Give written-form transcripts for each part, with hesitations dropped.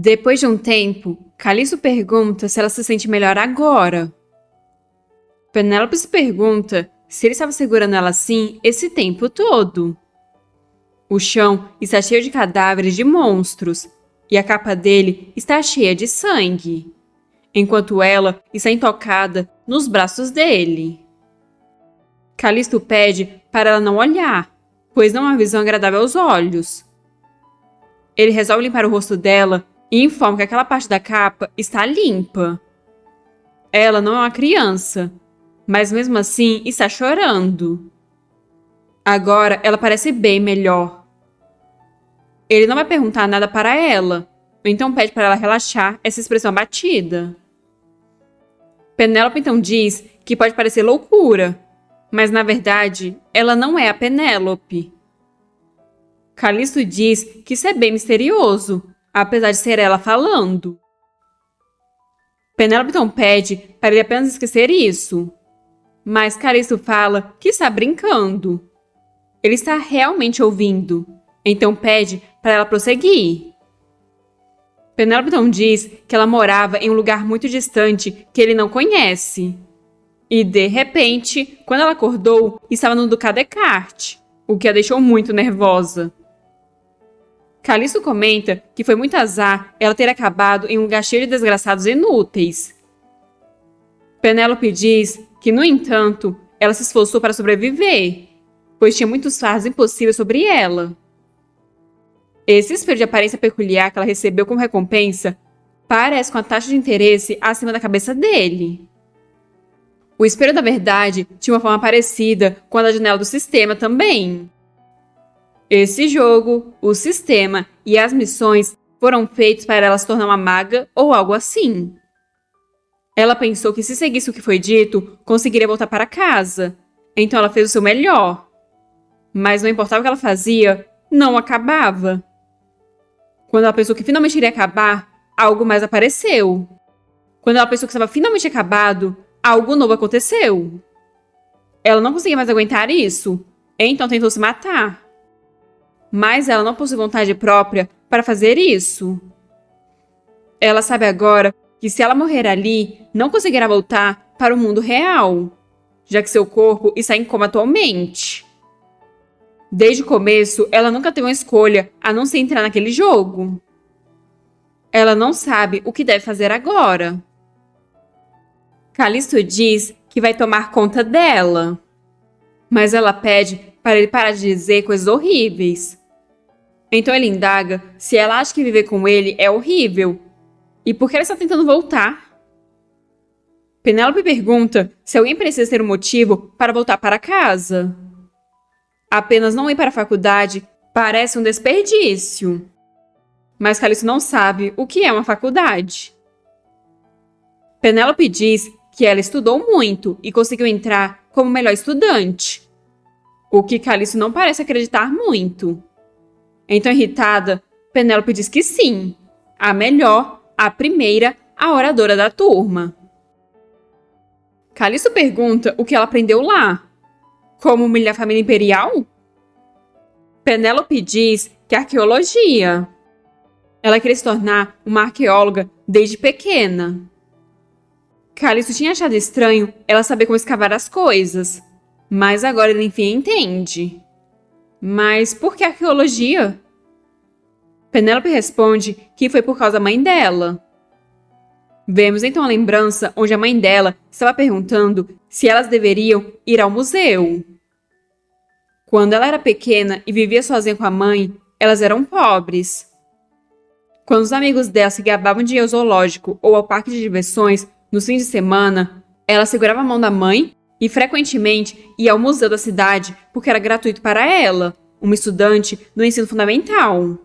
Depois de um tempo, Calisto pergunta se ela se sente melhor agora. Penélope se pergunta se ele estava segurando ela assim esse tempo todo. O chão está cheio de cadáveres de monstros e a capa dele está cheia de sangue, enquanto ela está intocada nos braços dele. Calisto pede para ela não olhar, pois não é uma visão agradável aos olhos. Ele resolve limpar o rosto dela e informa que aquela parte da capa está limpa. Ela não é uma criança, mas mesmo assim está chorando. Agora ela parece bem melhor. Ele não vai perguntar nada para ela, então pede para ela relaxar essa expressão abatida. Penélope então diz que pode parecer loucura, mas na verdade ela não é a Penélope. Calisto diz que isso é bem misterioso, apesar de ser ela falando. Penélope então pede para ele apenas esquecer isso, mas Calisto fala que está brincando. Ele está realmente ouvindo, então pede para ela prosseguir. Penélope então diz que ela morava em um lugar muito distante que ele não conhece. E, de repente, quando ela acordou, estava no Ducado Descartes, o que a deixou muito nervosa. Calisto comenta que foi muito azar ela ter acabado em um lugar cheio de desgraçados inúteis. Penélope diz que, no entanto, ela se esforçou para sobreviver, pois tinha muitos fardos impossíveis sobre ela. Esse espelho de aparência peculiar que ela recebeu como recompensa parece com a taxa de interesse acima da cabeça dele. O espelho da verdade tinha uma forma parecida com a da janela do sistema também. Esse jogo, o sistema e as missões foram feitos para ela se tornar uma maga ou algo assim. Ela pensou que se seguisse o que foi dito, conseguiria voltar para casa, então ela fez o seu melhor. Mas não importava o que ela fazia, não acabava. Quando ela pensou que finalmente iria acabar, algo mais apareceu. Quando ela pensou que estava finalmente acabado, algo novo aconteceu. Ela não conseguia mais aguentar isso, então tentou se matar. Mas ela não possui vontade própria para fazer isso. Ela sabe agora que se ela morrer ali, não conseguirá voltar para o mundo real, já que seu corpo está em coma atualmente. Desde o começo, ela nunca teve uma escolha a não ser entrar naquele jogo. Ela não sabe o que deve fazer agora. Calisto diz que vai tomar conta dela, mas ela pede para ele parar de dizer coisas horríveis. Então ele indaga se ela acha que viver com ele é horrível e por que ela está tentando voltar. Penélope pergunta se alguém precisa ter um motivo para voltar para casa. Apenas não ir para a faculdade parece um desperdício. Mas Calisto não sabe o que é uma faculdade. Penélope diz que ela estudou muito e conseguiu entrar como melhor estudante, o que Calisto não parece acreditar muito. Então, irritada, Penélope diz que sim, a melhor, a primeira, a oradora da turma. Calisto pergunta o que ela aprendeu lá. Como humilhar a família imperial? Penélope diz que arqueologia. Ela queria se tornar uma arqueóloga desde pequena. Calisto tinha achado estranho ela saber como escavar as coisas, mas agora ele enfim entende. Mas por que arqueologia? Penélope responde que foi por causa da mãe dela. Vemos então a lembrança onde a mãe dela estava perguntando se elas deveriam ir ao museu. Quando ela era pequena e vivia sozinha com a mãe, elas eram pobres. Quando os amigos dela se gabavam de ir ao zoológico ou ao parque de diversões nos fins de semana, ela segurava a mão da mãe e frequentemente ia ao museu da cidade porque era gratuito para ela, uma estudante no ensino fundamental.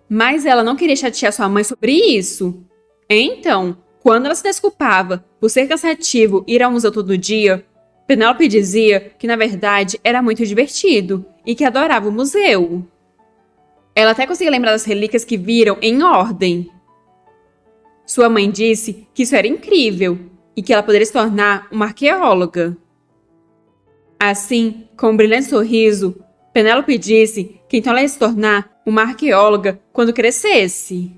Mas ela não queria chatear sua mãe sobre isso. Então, quando ela se desculpava por ser cansativo ir ao museu todo dia, Penélope dizia que na verdade era muito divertido e que adorava o museu. Ela até conseguia lembrar das relíquias que viram em ordem. Sua mãe disse que isso era incrível e que ela poderia se tornar uma arqueóloga. Assim, com um brilhante sorriso, Penélope disse que então ela ia se tornar uma arqueóloga quando crescesse.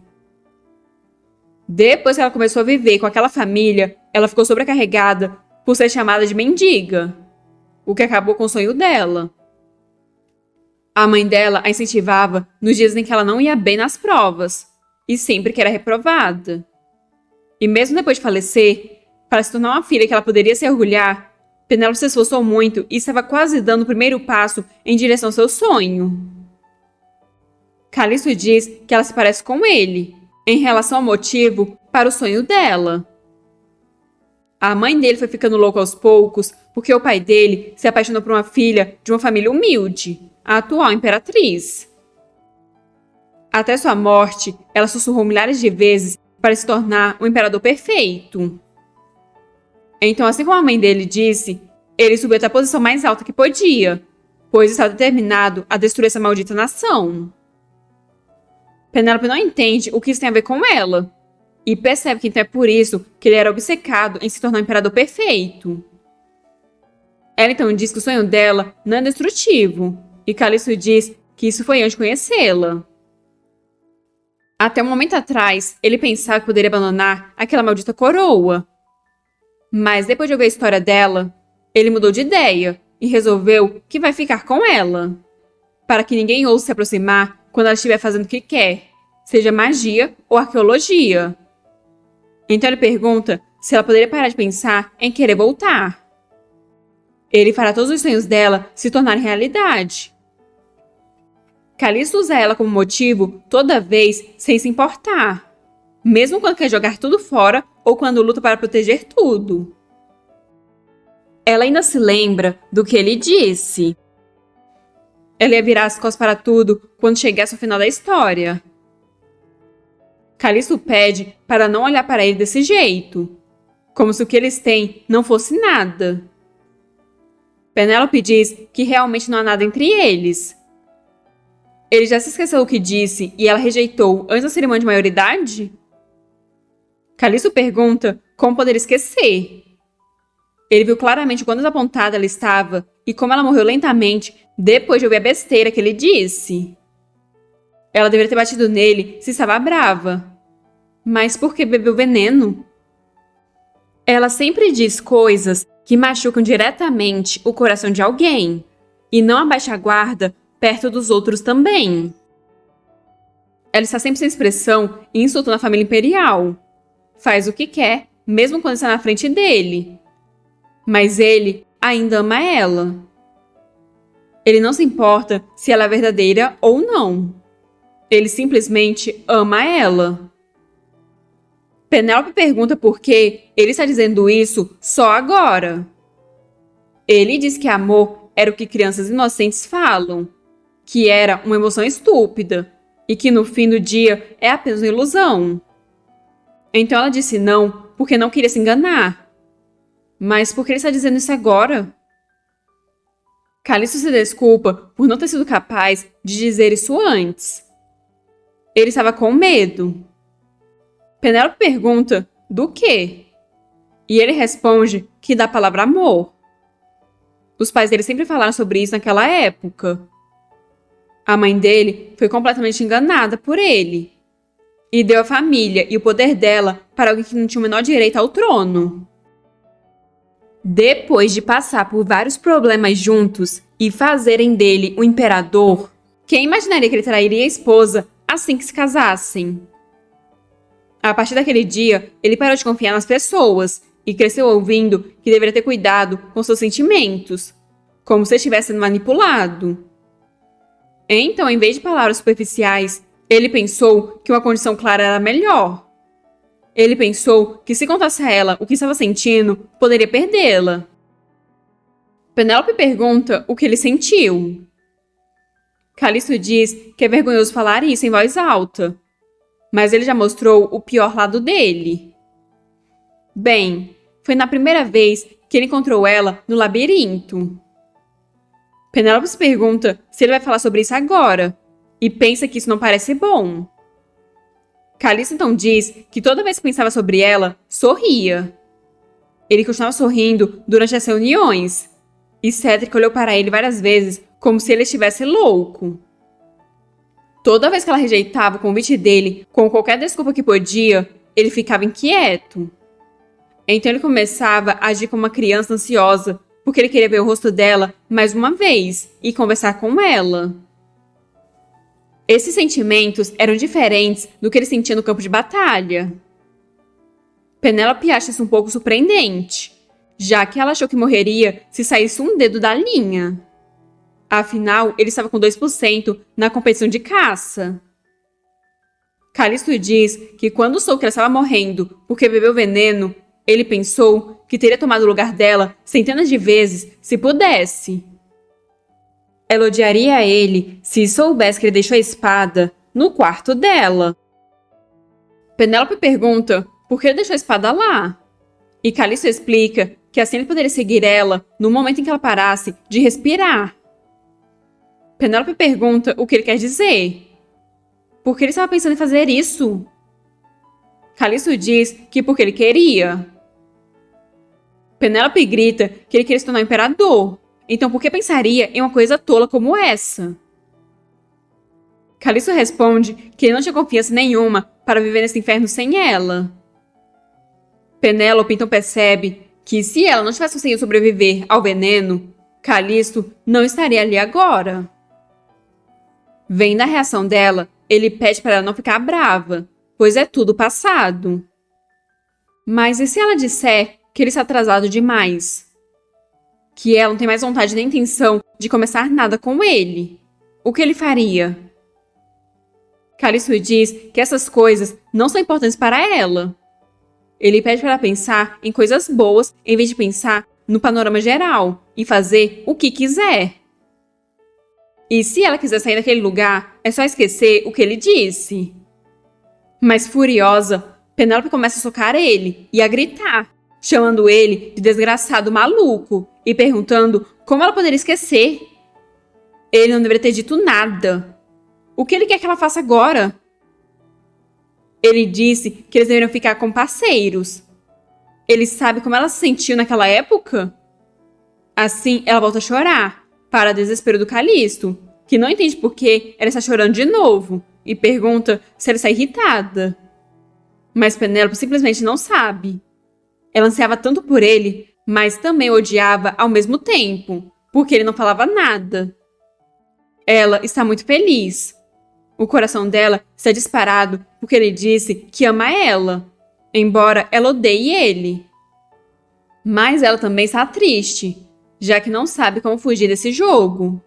Depois que ela começou a viver com aquela família, ela ficou sobrecarregada por ser chamada de mendiga, o que acabou com o sonho dela. A mãe dela a incentivava nos dias em que ela não ia bem nas provas, e sempre que era reprovada. E mesmo depois de falecer, para se tornar uma filha que ela poderia se orgulhar, Penélope se esforçou muito e estava quase dando o primeiro passo em direção ao seu sonho. Calisto diz que ela se parece com ele, em relação ao motivo para o sonho dela. A mãe dele foi ficando louca aos poucos porque o pai dele se apaixonou por uma filha de uma família humilde, a atual imperatriz. Até sua morte, ela sussurrou milhares de vezes para se tornar um imperador perfeito. Então, assim como a mãe dele disse, ele subiu até a posição mais alta que podia, pois estava determinado a destruir essa maldita nação. Penélope não entende o que isso tem a ver com ela, e percebe que então é por isso que ele era obcecado em se tornar um imperador perfeito. Ela então diz que o sonho dela não é destrutivo, e Calisto diz que isso foi antes de conhecê-la. Até um momento atrás, ele pensava que poderia abandonar aquela maldita coroa. Mas depois de ouvir a história dela, ele mudou de ideia e resolveu que vai ficar com ela, para que ninguém ouse se aproximar quando ela estiver fazendo o que quer, seja magia ou arqueologia. Então ele pergunta se ela poderia parar de pensar em querer voltar. Ele fará todos os sonhos dela se tornarem realidade. Calisto usa ela como motivo toda vez sem se importar, mesmo quando quer jogar tudo fora ou quando luta para proteger tudo. Ela ainda se lembra do que ele disse. Ela ia virar as costas para tudo quando chegasse ao final da história. Calisto pede para não olhar para ele desse jeito, como se o que eles têm não fosse nada. Penélope diz que realmente não há nada entre eles. Ele já se esqueceu o que disse e ela rejeitou antes da cerimônia de maioridade? Calisto pergunta como poderia esquecer. Ele viu claramente o quão desapontada ela estava e como ela morreu lentamente depois de ouvir a besteira que ele disse. Ela deveria ter batido nele se estava brava. Mas por que bebeu veneno? Ela sempre diz coisas que machucam diretamente o coração de alguém e não abaixa a guarda perto dos outros também. Ela está sempre sem expressão e insultando a família imperial. Faz o que quer, mesmo quando está na frente dele. Mas ele ainda ama ela. Ele não se importa se ela é verdadeira ou não. Ele simplesmente ama ela. Penélope pergunta por que ele está dizendo isso só agora. Ele diz que amor era o que crianças inocentes falam, que era uma emoção estúpida e que no fim do dia é apenas uma ilusão. Então ela disse não porque não queria se enganar. Mas por que ele está dizendo isso agora? Calisto se desculpa por não ter sido capaz de dizer isso antes. Ele estava com medo. Penélope pergunta do quê? E ele responde que da palavra amor. Os pais dele sempre falaram sobre isso naquela época. A mãe dele foi completamente enganada por ele e deu a família e o poder dela para alguém que não tinha o menor direito ao trono. Depois de passar por vários problemas juntos e fazerem dele um imperador, quem imaginaria que ele trairia a esposa assim que se casassem? A partir daquele dia, ele parou de confiar nas pessoas e cresceu ouvindo que deveria ter cuidado com seus sentimentos, como se estivesse sendo manipulado. Então, em vez de palavras superficiais, ele pensou que uma condição clara era melhor. Ele pensou que se contasse a ela o que estava sentindo, poderia perdê-la. Penélope pergunta o que ele sentiu. Calisto diz que é vergonhoso falar isso em voz alta, mas ele já mostrou o pior lado dele. Bem, foi na primeira vez que ele encontrou ela no labirinto. Penélope se pergunta se ele vai falar sobre isso agora, e pensa que isso não parece bom. Calisto então diz que toda vez que pensava sobre ela, sorria. Ele continuava sorrindo durante as reuniões, e Cédric olhou para ele várias vezes como se ele estivesse louco. Toda vez que ela rejeitava o convite dele com qualquer desculpa que podia, ele ficava inquieto. Então ele começava a agir como uma criança ansiosa, porque ele queria ver o rosto dela mais uma vez e conversar com ela. Esses sentimentos eram diferentes do que ele sentia no campo de batalha. Penélope acha isso um pouco surpreendente, já que ela achou que morreria se saísse um dedo da linha. Afinal, ele estava com 2% na competição de caça. Callisto diz que quando soube que ela estava morrendo porque bebeu veneno, ele pensou que teria tomado o lugar dela centenas de vezes se pudesse. Ela odiaria ele se soubesse que ele deixou a espada no quarto dela. Penélope pergunta por que ele deixou a espada lá. E Callisto explica que assim ele poderia seguir ela no momento em que ela parasse de respirar. Penélope pergunta o que ele quer dizer. Por que ele estava pensando em fazer isso? Callisto diz que porque ele queria. Penélope grita que ele queria se tornar imperador. Então por que pensaria em uma coisa tola como essa? Callisto responde que ele não tinha confiança nenhuma para viver nesse inferno sem ela. Penélope então percebe que se ela não tivesse conseguido sobreviver ao veneno, Callisto não estaria ali agora. Vendo a reação dela, ele pede para ela não ficar brava, pois é tudo passado. Mas e se ela disser que ele está atrasado demais? Que ela não tem mais vontade nem intenção de começar nada com ele? O que ele faria? Callisto diz que essas coisas não são importantes para ela. Ele pede para ela pensar em coisas boas em vez de pensar no panorama geral e fazer o que quiser. E se ela quiser sair daquele lugar, é só esquecer o que ele disse. Mas furiosa, Penélope começa a socar ele e a gritar, chamando ele de desgraçado maluco e perguntando como ela poderia esquecer. Ele não deveria ter dito nada. O que ele quer que ela faça agora? Ele disse que eles deveriam ficar como parceiros. Ele sabe como ela se sentiu naquela época? Assim, ela volta a chorar, para desespero do Callisto, que não entende por que ela está chorando de novo e pergunta se ela está irritada. Mas Penélope simplesmente não sabe. Ela ansiava tanto por ele, mas também o odiava ao mesmo tempo, porque ele não falava nada. Ela está muito feliz. O coração dela está disparado porque ele disse que ama ela, embora ela odeie ele. Mas ela também está triste, já que não sabe como fugir desse jogo.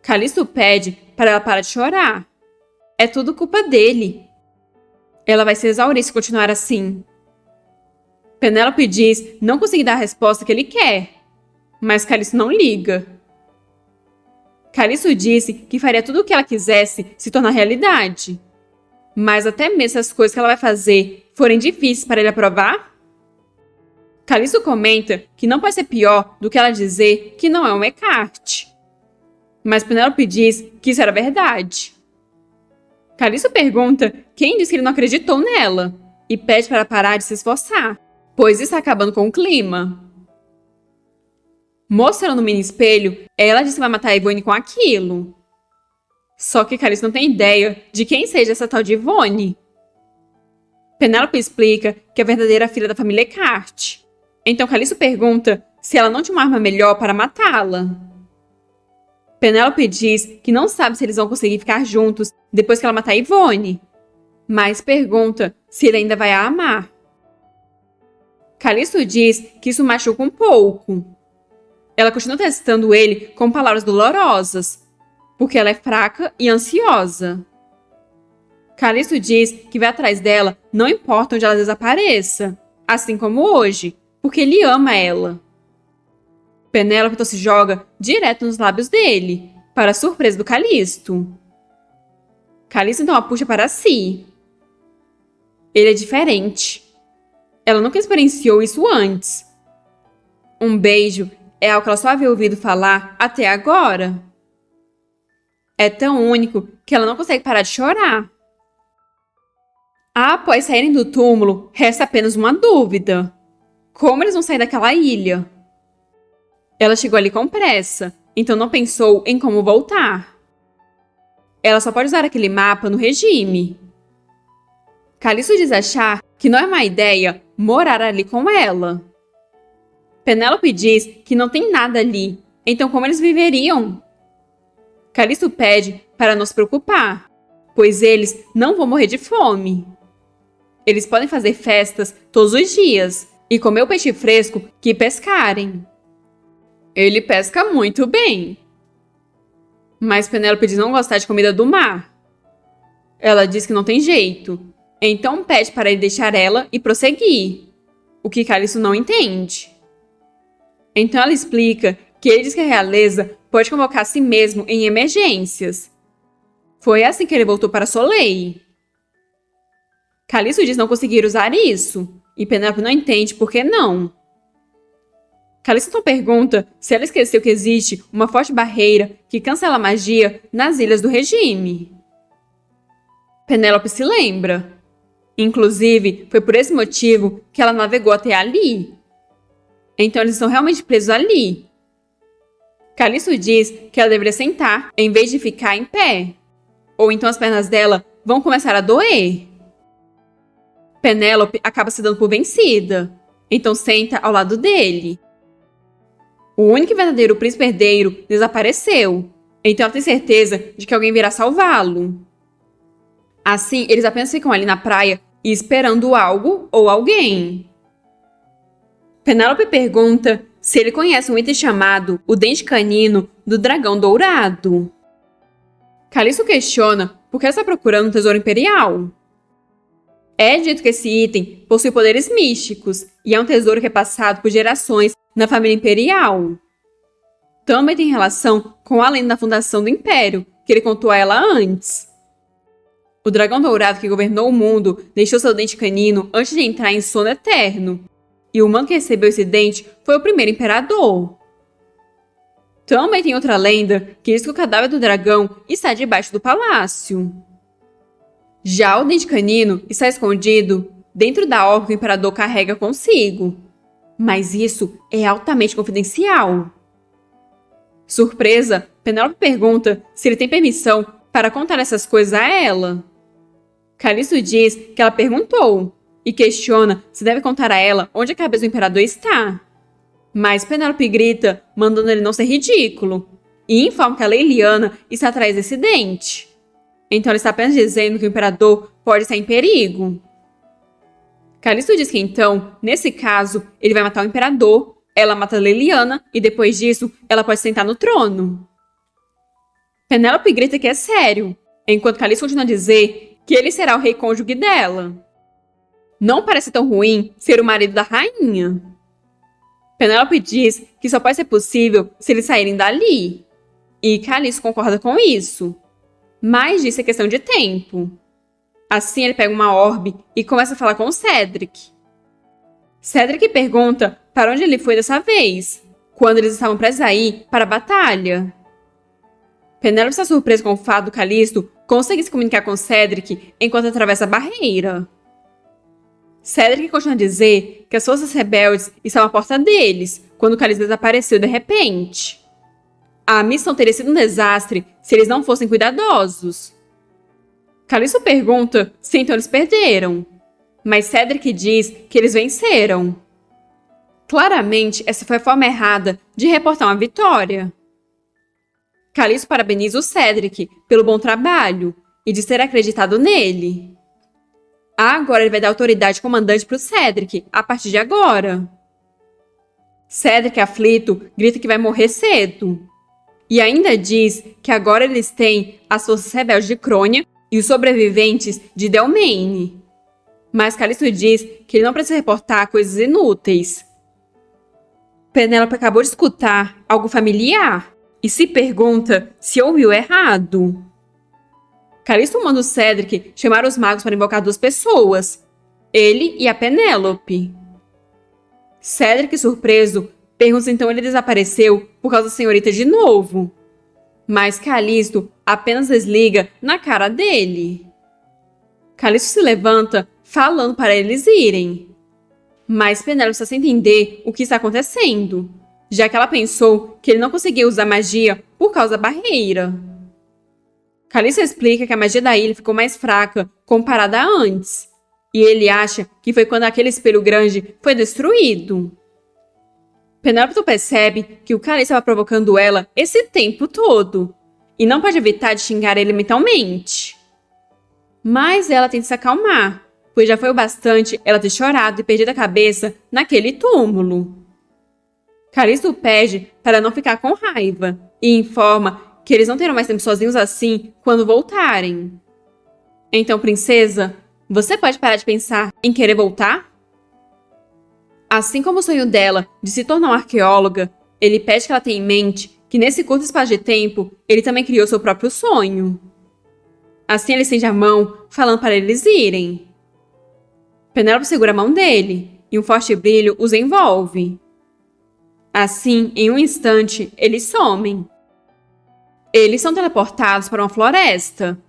Callisto pede para ela parar de chorar. É tudo culpa dele. Ela vai se exaurir se continuar assim. Penélope diz não conseguir dar a resposta que ele quer, mas Callisto não liga. Callisto disse que faria tudo o que ela quisesse se tornar realidade. Mas até mesmo se as coisas que ela vai fazer forem difíceis para ele aprovar? Callisto comenta que não pode ser pior do que ela dizer que não é um Eckhart. Mas Penélope diz que isso era verdade. Callisto pergunta quem disse que ele não acreditou nela e pede para ela parar de se esforçar, pois está acabando com o clima. Mostrando no mini espelho, ela diz que vai matar a Yvonne com aquilo. Só que Callisto não tem ideia de quem seja essa tal de Yvonne. Penélope explica que é a verdadeira filha da família Eckhart. Então Callisto pergunta se ela não tinha uma arma melhor para matá-la. Penélope diz que não sabe se eles vão conseguir ficar juntos depois que ela matar a Yvonne, mas pergunta se ele ainda vai a amar. Callisto diz que isso machuca um pouco. Ela continua testando ele com palavras dolorosas, porque ela é fraca e ansiosa. Callisto diz que vai atrás dela não importa onde ela desapareça, assim como hoje, porque ele ama ela. Penélope então se joga direto nos lábios dele, para a surpresa do Callisto. Callisto então a puxa para si. Ele é diferente. Ela nunca experienciou isso antes. Um beijo é algo que ela só havia ouvido falar até agora. É tão único que ela não consegue parar de chorar. Após saírem do túmulo, resta apenas uma dúvida. Como eles vão sair daquela ilha? Ela chegou ali com pressa, então não pensou em como voltar. Ela só pode usar aquele mapa no regime. Calisto diz achar que não é má ideia morar ali com ela. Penélope diz que não tem nada ali, então como eles viveriam? Calisto pede para não se preocupar, pois eles não vão morrer de fome. Eles podem fazer festas todos os dias e comer o peixe fresco que pescarem. Ele pesca muito bem. Mas Penélope diz não gostar de comida do mar. Ela diz que não tem jeito, então pede para ele deixar ela e prosseguir, o que Calisto não entende. Então ela explica que ele diz que a realeza pode convocar a si mesmo em emergências. Foi assim que ele voltou para Soleil. Calisto diz não conseguir usar isso, e Penélope não entende por que não. Calisto então pergunta se ela esqueceu que existe uma forte barreira que cancela a magia nas ilhas do regime. Penélope se lembra. Inclusive, foi por esse motivo que ela navegou até ali. Então eles estão realmente presos ali. Calisto diz que ela deveria sentar em vez de ficar em pé. Ou então as pernas dela vão começar a doer. Penélope acaba se dando por vencida. Então senta ao lado dele. O único e verdadeiro príncipe herdeiro desapareceu. Então ela tem certeza de que alguém virá salvá-lo. Assim, eles apenas ficam ali na praia e esperando algo ou alguém. Penélope pergunta se ele conhece um item chamado o Dente Canino do Dragão Dourado. Calisto questiona por que ela está procurando um tesouro imperial. É dito que esse item possui poderes místicos e é um tesouro que é passado por gerações na família imperial. Também tem relação com a lenda da fundação do Império, que ele contou a ela antes. O dragão dourado que governou o mundo deixou seu dente canino antes de entrar em sono eterno. E o humano que recebeu esse dente foi o primeiro imperador. Também tem outra lenda que diz que o cadáver do dragão está debaixo do palácio. Já o dente canino está escondido dentro da orbe que o imperador carrega consigo. Mas isso é altamente confidencial. Surpresa, Penélope pergunta se ele tem permissão para contar essas coisas a ela. Calisto diz que ela perguntou e questiona se deve contar a ela onde a cabeça do imperador está. Mas Penélope grita, mandando ele não ser ridículo, e informa que a Leiliana está atrás desse dente. Então ela está apenas dizendo que o imperador pode estar em perigo. Calisto diz que então, nesse caso, ele vai matar o imperador, ela mata a Leiliana e depois disso ela pode sentar no trono. Penélope grita que é sério, enquanto Calisto continua a dizer que ele será o rei cônjuge dela. Não parece tão ruim ser o marido da rainha. Penélope diz que só pode ser possível se eles saírem dali. E Calisto concorda com isso. Mas diz que é questão de tempo. Assim ele pega uma orbe e começa a falar com Cedric. Cedric pergunta para onde ele foi dessa vez, quando eles estavam prestes a ir para a batalha. Penélope está surpresa com o fato do Calisto conseguir se comunicar com Cedric enquanto atravessa a barreira. Cedric continua a dizer que as forças rebeldes estão à porta deles quando o Calisto desapareceu de repente. A missão teria sido um desastre se eles não fossem cuidadosos. Calisto pergunta se então eles perderam, mas Cedric diz que eles venceram. Claramente, essa foi a forma errada de reportar uma vitória. Calisto parabeniza o Cedric pelo bom trabalho e de ter acreditado nele. Agora ele vai dar autoridade de comandante para o Cedric, a partir de agora. Cedric, aflito, grita que vai morrer cedo. E ainda diz que agora eles têm as forças rebeldes de Crônia e os sobreviventes de Delmaine. Mas Calisto diz que ele não precisa reportar coisas inúteis. Penélope acabou de escutar algo familiar e se pergunta se ouviu errado. Calisto manda o Cedric chamar os magos para invocar duas pessoas, ele e a Penélope. Cedric, surpreso, pergunta se então ele desapareceu por causa da senhorita de novo. Mas Calisto apenas desliga na cara dele. Calisto se levanta, falando para eles irem. Mas Penélope está sem entender o que está acontecendo, já que ela pensou que ele não conseguia usar magia por causa da barreira. Calisto explica que a magia da ilha ficou mais fraca comparada a antes, E ele acha que foi quando aquele espelho grande foi destruído. Penélope percebe que o Calisto estava provocando ela esse tempo todo e não pode evitar de xingar ele mentalmente. Mas ela tenta se acalmar, pois já foi o bastante ela ter chorado e perdido a cabeça naquele túmulo. Calisto pede para não ficar com raiva e informa que eles não terão mais tempo sozinhos assim quando voltarem. Então, princesa, você pode parar de pensar em querer voltar? Assim como o sonho dela de se tornar uma arqueóloga, ele pede que ela tenha em mente que nesse curto espaço de tempo, ele também criou seu próprio sonho. Assim ele estende a mão, falando para eles irem. Penélope segura a mão dele, e um forte brilho os envolve. Assim, em um instante, eles somem. Eles são teleportados para uma floresta,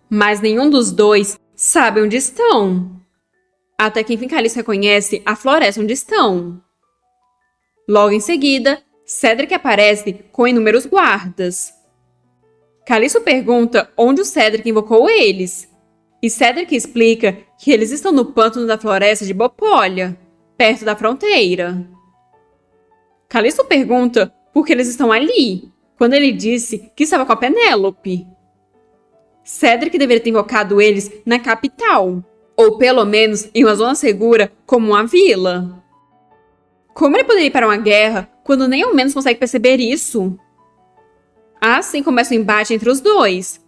mas nenhum dos dois sabe onde estão. Até que enfim Calisto reconhece a floresta onde estão. Logo em seguida, Cedric aparece com inúmeros guardas. Calisto pergunta onde o Cedric invocou eles, e Cedric explica que eles estão no pântano da floresta de Bopolha, perto da fronteira. Calisto pergunta por que eles estão ali, quando ele disse que estava com a Penélope. Cedric deveria ter invocado eles na capital, ou pelo menos em uma zona segura como uma vila. Como ele poderia ir para uma guerra quando nem ao menos consegue perceber isso? Assim começa o embate entre os dois,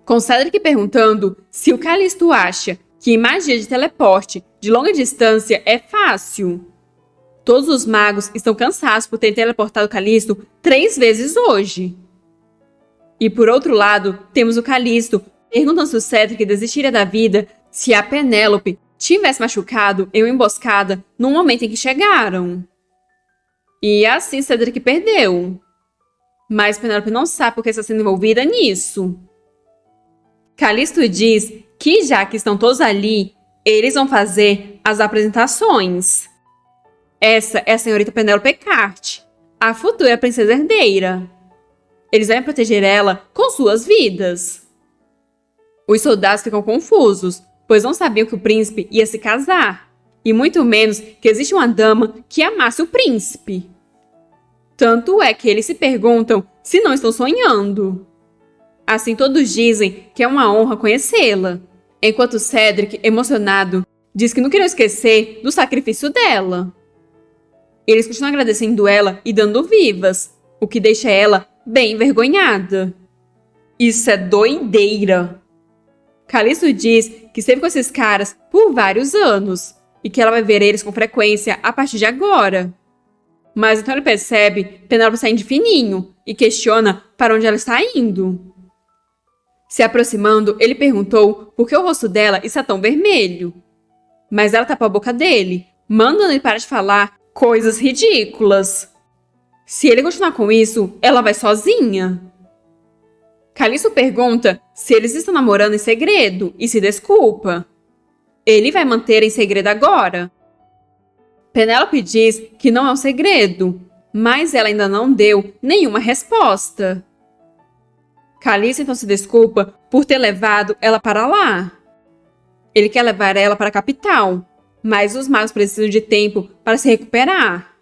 com Cedric perguntando se o Calisto acha que magia de teleporte de longa distância é fácil. Todos os magos estão cansados por terem teleportado o Calisto 3 vezes hoje. E por outro lado, temos o Calisto perguntando se o Cedric desistiria da vida se a Penélope tivesse machucado em uma emboscada no momento em que chegaram. E assim Cedric perdeu. Mas Penélope não sabe por que está sendo envolvida nisso. Calisto diz que já que estão todos ali, eles vão fazer as apresentações. Essa é a senhorita Penélope Carte, a futura princesa herdeira. Eles devem proteger ela com suas vidas. Os soldados ficam confusos, pois não sabiam que o príncipe ia se casar, e muito menos que existe uma dama que amasse o príncipe. Tanto é que eles se perguntam se não estão sonhando. Assim todos dizem que é uma honra conhecê-la, enquanto Cedric, emocionado, diz que não queria esquecer do sacrifício dela. Eles continuam agradecendo ela e dando vivas, o que deixa ela bem envergonhada. Isso é doideira! Calisto diz que esteve com esses caras por vários anos e que ela vai ver eles com frequência a partir de agora. Mas então ele percebe Penélope saindo de fininho e questiona para onde ela está indo. Se aproximando, ele perguntou por que o rosto dela está tão vermelho. Mas ela tapou a boca dele, mandando ele parar de falar coisas ridículas. Se ele continuar com isso, ela vai sozinha. Calisto pergunta se eles estão namorando em segredo e se desculpa. Ele vai manter em segredo agora. Penélope diz que não é um segredo, mas ela ainda não deu nenhuma resposta. Calisto então se desculpa por ter levado ela para lá. Ele quer levar ela para a capital, mas os magos precisam de tempo para se recuperar.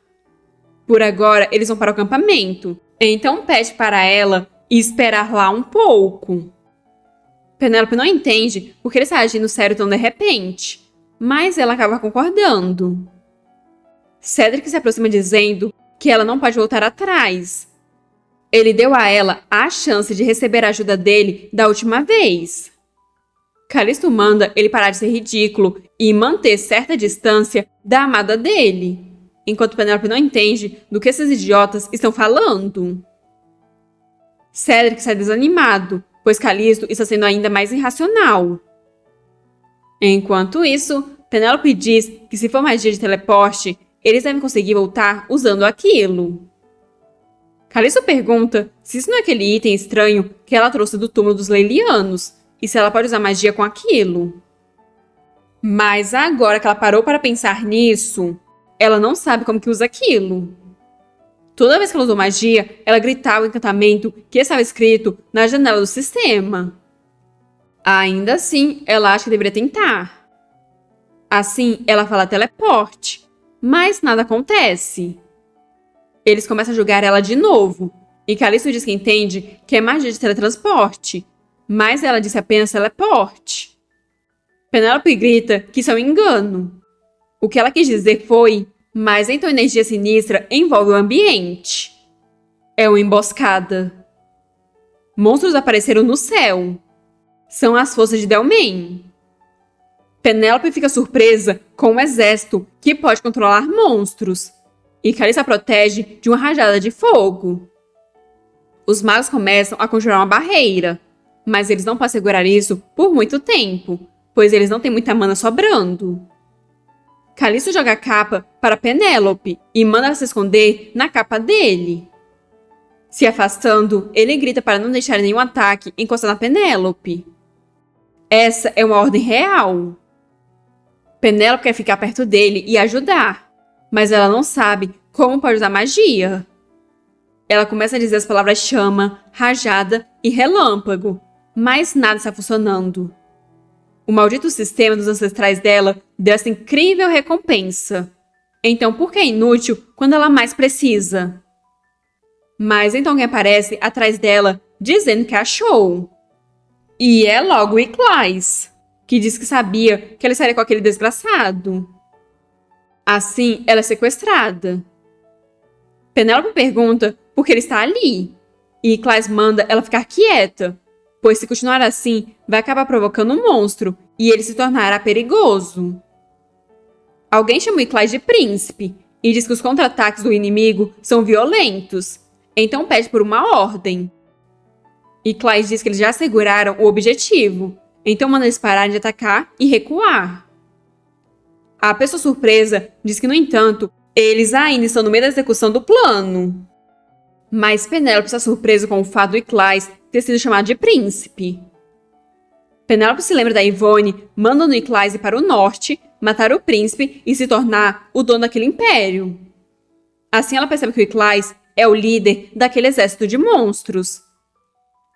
Por agora, eles vão para o acampamento, então pede para ela esperar lá um pouco. Penélope não entende porque ele está agindo sério tão de repente, mas ela acaba concordando. Cedric se aproxima dizendo que ela não pode voltar atrás. Ele deu a ela a chance de receber a ajuda dele da última vez. Calisto manda ele parar de ser ridículo e manter certa distância da amada dele, enquanto Penélope não entende do que esses idiotas estão falando. Cedric sai desanimado, pois Calisto está sendo ainda mais irracional. Enquanto isso, Penélope diz que se for magia de teleporte, eles devem conseguir voltar usando aquilo. Calisto pergunta se isso não é aquele item estranho que ela trouxe do túmulo dos Leilianos, e se ela pode usar magia com aquilo. Mas agora que ela parou para pensar nisso, ela não sabe como que usa aquilo. Toda vez que ela usou magia, ela gritava o encantamento que estava escrito na janela do sistema. Ainda assim, ela acha que deveria tentar. Assim, ela fala teleporte, mas nada acontece. Eles começam a julgar ela de novo, e Callisto diz que entende que é magia de teletransporte, mas ela disse apenas teleporte. Penélope grita que isso é um engano. O que ela quis dizer foi, mas então energia sinistra envolve o ambiente. É uma emboscada. Monstros apareceram no céu. São as forças de Delmain. Penélope fica surpresa com um exército que pode controlar monstros, e Callisto a protege de uma rajada de fogo. Os magos começam a conjurar uma barreira, mas eles não podem segurar isso por muito tempo, pois eles não têm muita mana sobrando. Callisto joga a capa para Penélope e manda ela se esconder na capa dele. Se afastando, ele grita para não deixar nenhum ataque encostar na Penélope. Essa é uma ordem real. Penélope quer ficar perto dele e ajudar, mas ela não sabe como pode usar magia. Ela começa a dizer as palavras chama, rajada e relâmpago, mas nada está funcionando. O maldito sistema dos ancestrais dela deu essa incrível recompensa. Então por que é inútil quando ela mais precisa? Mas então alguém aparece atrás dela, dizendo que achou. E é logo Iclais, que diz que sabia que ela estaria com aquele desgraçado. Assim, ela é sequestrada. Penélope pergunta por que ele está ali, e Iclais manda ela ficar quieta, pois se continuar assim, vai acabar provocando um monstro, e ele se tornará perigoso. Alguém chama Iclais de príncipe, e diz que os contra-ataques do inimigo são violentos, então pede por uma ordem. Iclais diz que eles já asseguraram o objetivo, então manda eles pararem de atacar e recuar. A pessoa surpresa diz que, no entanto, eles ainda estão no meio da execução do plano. Mas Penélope está surpresa com o fato do Iclais ter sido chamado de príncipe. Penélope se lembra da Yvonne mandando Iclais ir para o norte, matar o príncipe e se tornar o dono daquele império. Assim ela percebe que o Iclais é o líder daquele exército de monstros.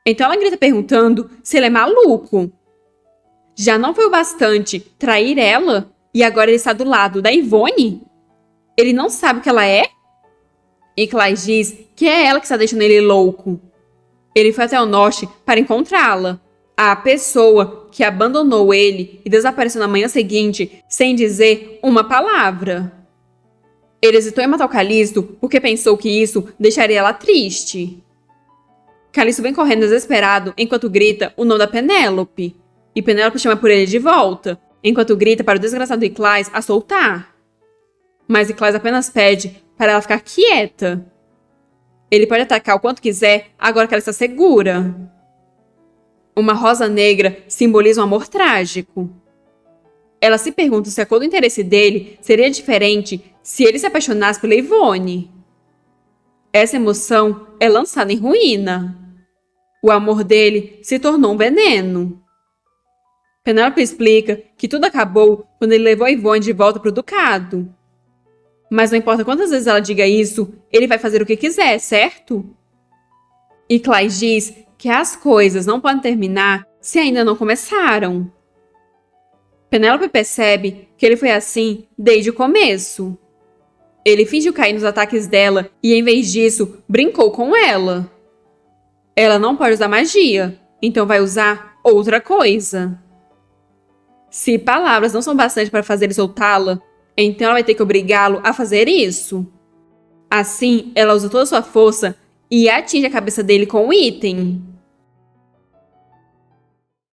Então ela grita perguntando se ele é maluco. Já não foi o bastante trair ela e agora ele está do lado da Yvonne? Ele não sabe o que ela é? Iclais diz que é ela que está deixando ele louco. Ele foi até o norte para encontrá-la, a pessoa que abandonou ele e desapareceu na manhã seguinte sem dizer uma palavra. Ele hesitou em matar o Callisto porque pensou que isso deixaria ela triste. Callisto vem correndo desesperado enquanto grita o nome da Penélope, e Penélope chama por ele de volta, enquanto grita para o desgraçado Iclais a soltar. Mas Iclais apenas pede para ela ficar quieta. Ele pode atacar o quanto quiser agora que ela está segura. Uma rosa negra simboliza um amor trágico. Ela se pergunta se a cor do interesse dele seria diferente se ele se apaixonasse pela Yvonne. Essa emoção é lançada em ruína. O amor dele se tornou um veneno. Penélope explica que tudo acabou quando ele levou a Yvonne de volta para o ducado. Mas não importa quantas vezes ela diga isso, ele vai fazer o que quiser, certo? Iclais diz que as coisas não podem terminar se ainda não começaram. Penélope percebe que ele foi assim desde o começo. Ele fingiu cair nos ataques dela e, em vez disso, brincou com ela. Ela não pode usar magia, então vai usar outra coisa. Se palavras não são bastante para fazer ele soltá-la, então ela vai ter que obrigá-lo a fazer isso. Assim, ela usa toda a sua força e atinge a cabeça dele com o item.